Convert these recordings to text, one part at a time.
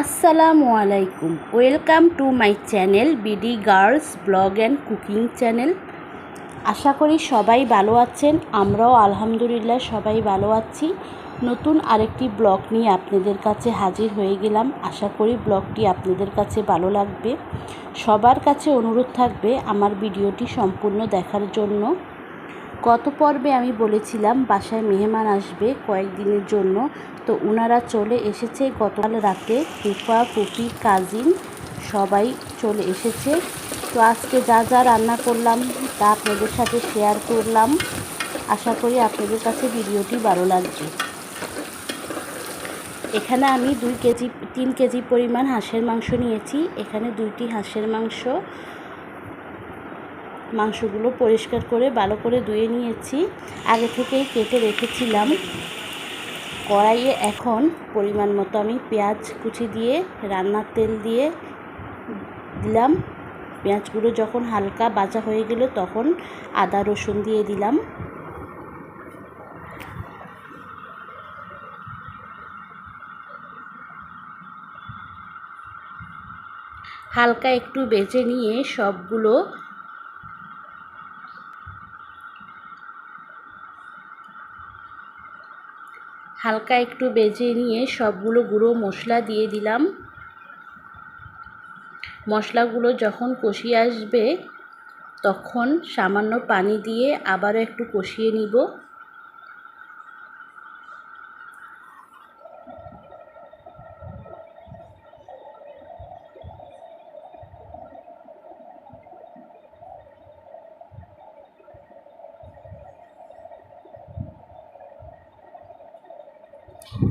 আসসালামু আলাইকুম, welcome to my channel BD girls blog and cooking channel. আশা করি সবাই ভালো আছেন। আমরাও আলহামদুলিল্লাহ সবাই ভালো আছি। নতুন আরেকটি ব্লগ নিয়ে আপনাদের কাছে হাজির হয়ে গেলাম। আশা করি ব্লগটি আপনাদের কাছে ভালো লাগবে। সবার কাছে অনুরোধ থাকবে আমার ভিডিওটি সম্পূর্ণ দেখার জন্য। গত পর্বে আমি বলেছিলাম বাসায় মেহমান আসবে কয়েকদিনের জন্য, তো ওনারা চলে এসেছে গতকাল রাতে। ফুফা ফুফি কাজিন সবাই চলে এসেছে। তো আজকে যা যা রান্না করলাম তা আপনাদের সাথে শেয়ার করলাম। আশা করি আপনাদের কাছে ভিডিওটি ভালো লাগবে। এখানে আমি 3 কেজি পরিমাণ হাঁসের মাংস নিয়েছি। এখানে 2টি হাঁসের মাংসগুলো পরিষ্কার করে ভালো করে ধুয়ে নিয়েছি। আগে থেকেই কেটে রেখেছিলাম। কড়াইয়ে এখন পরিমাণ মতো আমি পেঁয়াজ কুচি দিয়ে রান্নার তেল দিয়ে দিলাম। পেঁয়াজগুলো যখন হালকা ভাজা হয়ে গেল তখন আদা রসুন দিয়ে দিলাম। হালকা একটু ভেজে নিয়ে সবগুলো গুঁড়ো মশলা দিয়ে দিলাম। মশলাগুলো যখন কষিয়ে আসবে তখন সামান্য পানি দিয়ে আবারও একটু কষিয়ে নিব।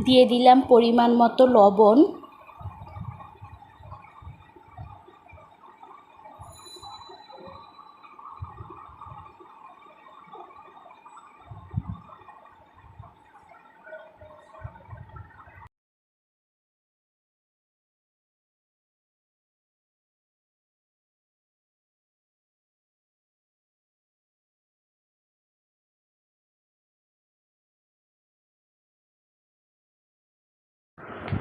দিয়ে দিলাম পরিমাণ মতো লবণ।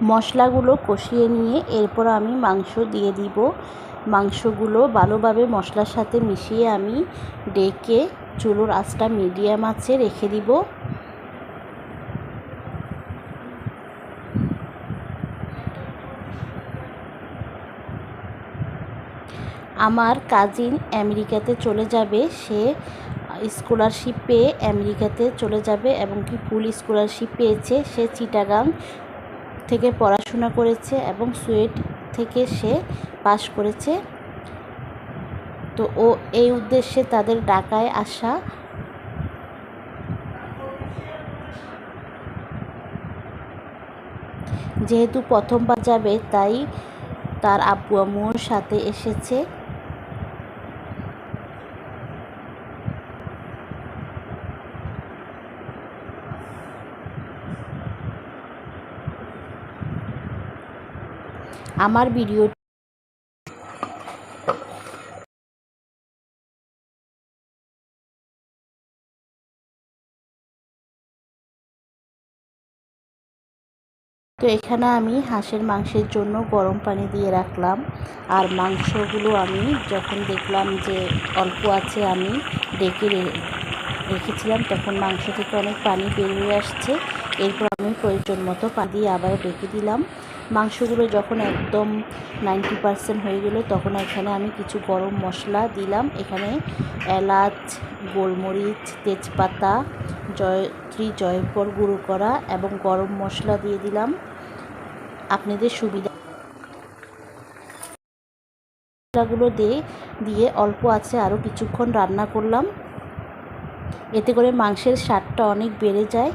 মশলাগুলো কষিয়ে নিয়ে এরপর আমি মাংস দিয়ে দিব। মাংসগুলো ভালোভাবে মশলার সাথে মিশিয়ে আমি ডেকে চুলোর আঁচটা মিডিয়াম আঁচে রেখে দিব। আমার কাজিন আমেরিকাতে চলে যাবে। সে স্কলারশিপ পেয়ে আমেরিকাতে চলে যাবে এবং কি ফুল স্কলারশিপ পেয়েছে। সে চিটাগাং থেকে পড়াশোনা করেছে এবং সুয়েট থেকে সে পাশ করেছে। তো ও এই উদ্দেশ্যে তাদের ঢাকায় আসা। যেহেতু প্রথমবার যাবে তাই তার আব্বু আম্মুর সাথে এসেছে। আমার ভিডিও তো এখানে আমি হাঁসের মাংসের জন্য গরম পানি দিয়ে রাখলাম। আর মাংসগুলো আমি যখন দেখলাম যে অল্প আছে আমি ডেকে রেখেছিলাম, তখন মাংস থেকে অনেক পানি বেরিয়ে আসছে। এরপর আমি প্রয়োজন মতো পানি দিয়ে আবার ডেকে দিলাম। মাংসগুলো যখন একদম 90% হয়ে গেল তখন এখানে আমি কিছু গরম মশলা দিলাম। এখানে এলাচ, গোলমরিচ, তেজপাতা, জয়ফল গুঁড়ো করা এবং গরম মশলা দিয়ে দিলাম। আপনাদের সুবিধাগুলো দিয়ে অল্প আছে আরও কিছুক্ষণ রান্না করলাম। এতে করে মাংসের স্বাদটা অনেক বেড়ে যায়।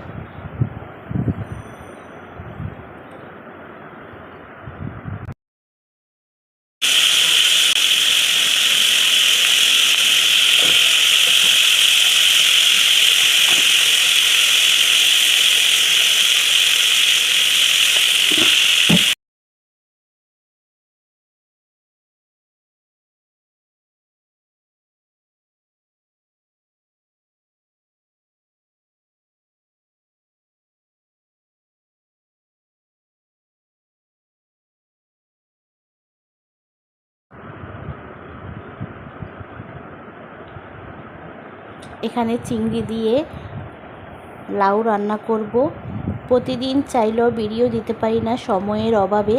এখানে চিংড়ি দিয়ে লাউ রান্না করব। প্রতিদিন চাইলেও ভিডিও দিতে পারি না সময়ের অভাবে,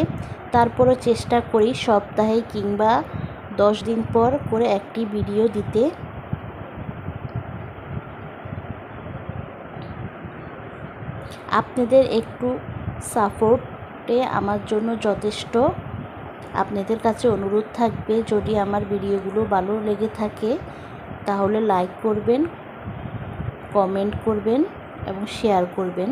তারপরও চেষ্টা করি সপ্তাহে কিংবা 10 দিন পর করে একটি ভিডিও দিতে। আপনাদের একটু সাপোর্টে আমার জন্য যথেষ্ট। আপনাদের কাছে অনুরোধ থাকবে, যদি আমার ভিডিওগুলো ভালো লেগে থাকে তাহলে লাইক করবেন, কমেন্ট করবেন এবং শেয়ার করবেন।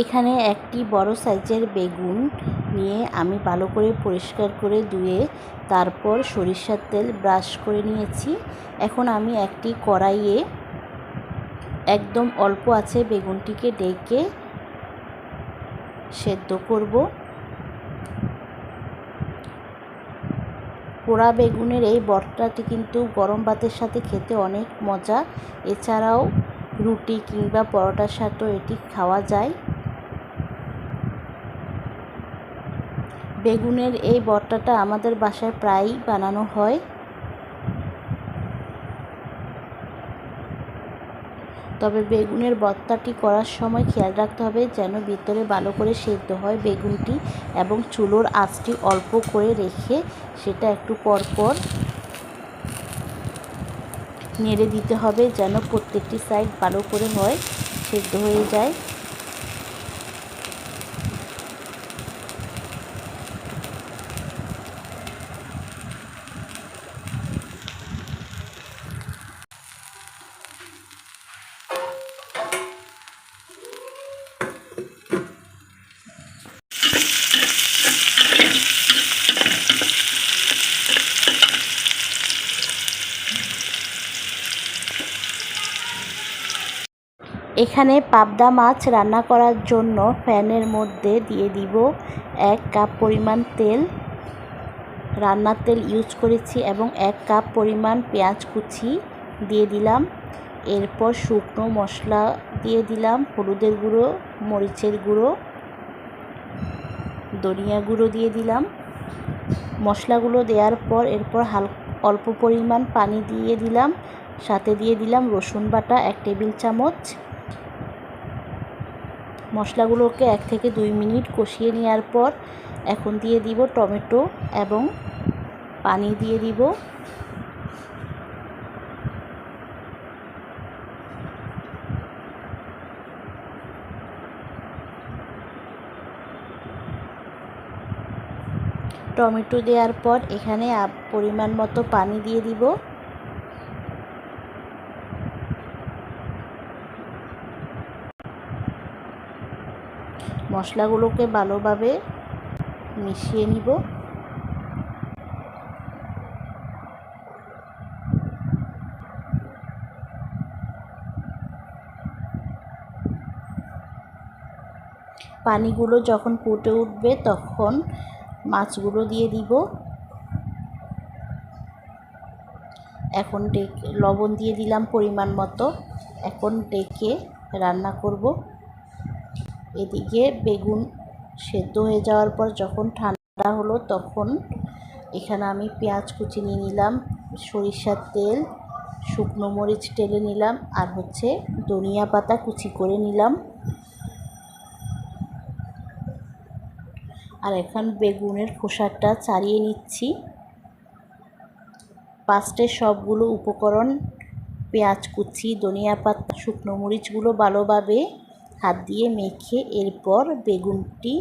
এখানে একটি বড় সাইজের বেগুন নিয়ে আমি ভালো করে পরিষ্কার করে ধুয়ে তারপর সরিষার তেল ব্রাশ করে নিয়েছি। এখন আমি একটি কড়াইয়ে একদম অল্প আছে বেগুনটিকে ডেকে সেদ্ধ করব। পোড়া বেগুনের এই ভর্তাটি কিন্তু গরম ভাতের সাথে খেতে অনেক মজা। এছাড়াও রুটি কিংবা পরোটার সাথেও এটি খাওয়া যায়। বেগুনের এই ভর্তাটা আমাদের বাসায় প্রায়ই বানানো হয়। তবে বেগুনের ভর্তাটি করার সময় খেয়াল রাখতে হবে যেন ভিতরে ভালো করে সেদ্ধ হয় বেগুনটি, এবং চুলোর আঁচটি অল্প করে রেখে সেটা একটু পরপর নেড়ে দিতে হবে যেন প্রত্যেকটি সাইড ভালো করে হয়, সেদ্ধ হয়ে যায়। এখানে পাবদা মাছ রান্না করার জন্য প্যানের মধ্যে দিয়ে দিব 1 কাপ পরিমাণ তেল। রান্নার তেল ইউজ করেছি এবং 1 কাপ পরিমাণ পেঁয়াজ কুচি দিয়ে দিলাম। এরপর শুকনো মশলা দিয়ে দিলাম, হলুদের গুঁড়ো, মরিচের গুঁড়ো, ধনিয়া গুঁড়ো দিয়ে দিলাম। মশলাগুলো দেওয়ার পর এরপর অল্প পরিমাণ পানি দিয়ে দিলাম, সাথে দিয়ে দিলাম রসুন বাটা 1 টেবিল চামচ। মশলাগুলোকে 1 থেকে 2 মিনিট কষিয়ে নেওয়ার পর এখন দিয়ে দিব টমেটো এবং পানি দিয়ে দিব। টমেটো দেওয়ার পর এখানে পরিমাণ মতো পানি দিয়ে দিব। মশলাগুলোকে ভালোভাবে মিশিয়ে নিব। পানিগুলো যখন ফুটে উঠবে তখন মাছগুলো দিয়ে দিব। এখন লবণ দিয়ে দিলাম পরিমাণ মতো। এখন ডেকে রান্না করব। এদিকে বেগুন সেদ্ধ হয়ে যাওয়ার পর যখন ঠান্ডা হলো তখন এখানে আমি পেঁয়াজ কুচি নিয়ে নিলাম, সরিষার তেল, শুকনো মরিচ টেলে নিলাম, আর ধনিয়া পাতা কুচি করে নিলাম। আর এখন বেগুনের খোসাটা ছাড়িয়ে নিচ্ছি। ফার্স্টে সবগুলো উপকরণ পেঁয়াজ কুচি, ধনিয়া পাতা, শুকনো মরিচগুলো ভালোভাবে হাত দিয়ে মেখে এরপর বেগুনটি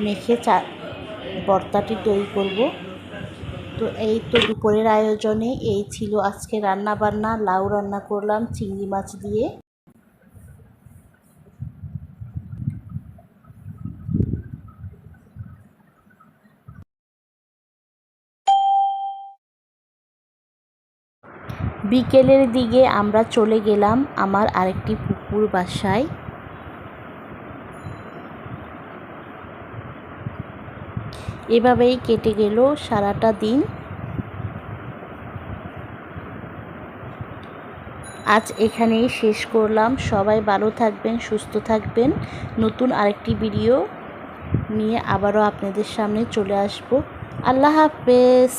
মেখে ভর্তাটি তৈরি করব। তো এই তো দুপুরের আয়োজনে এই ছিল আজকে রান্না বান্না। লাউ রান্না করলাম চিংড়ি মাছ দিয়ে। বিকেলের দিকে আমরা চলে গেলাম আমার আরেকটি পুকুর বাসায়। এভাবেই কেটে গেল সারাটা দিন। আজ এখানেই শেষ করলাম। সবাই ভালো থাকবেন, সুস্থ থাকবেন। নতুন আরেকটি ভিডিও নিয়ে আবারও আপনাদের সামনে চলে আসব। আল্লাহ হাফেজ।